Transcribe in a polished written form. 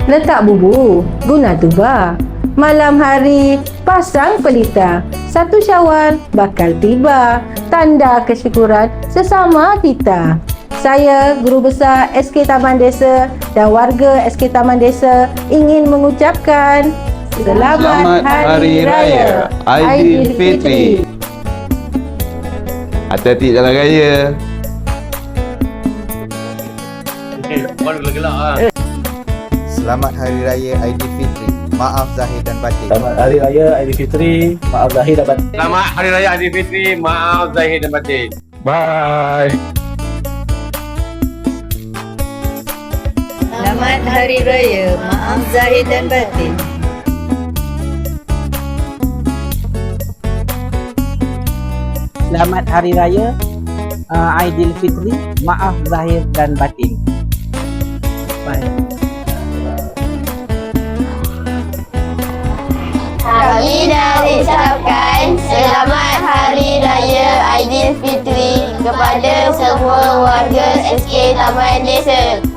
Letak bubur, guna tuba. Malam hari, pasang pelita. 1 Syawal bakal tiba. Tanda kesyukuran sesama kita. Saya, Guru Besar SK Taman Desa dan warga SK Taman Desa ingin mengucapkan Selamat Hari Raya Aidilfitri. Hati-hati jalan raya. Selamat Hari Raya Aidilfitri. Maaf zahir dan batin. Selamat Hari Raya Aidilfitri. Maaf zahir dan batin. Selamat Hari Raya Aidilfitri. Maaf zahir dan batin. Bye. Selamat Hari Raya, maaf zahir dan batin. Selamat Hari Raya Aidilfitri, maaf zahir dan batin. Bye. Kami dah ucapkan Selamat Hari Raya Aidilfitri kepada semua warga SK Taman Desa.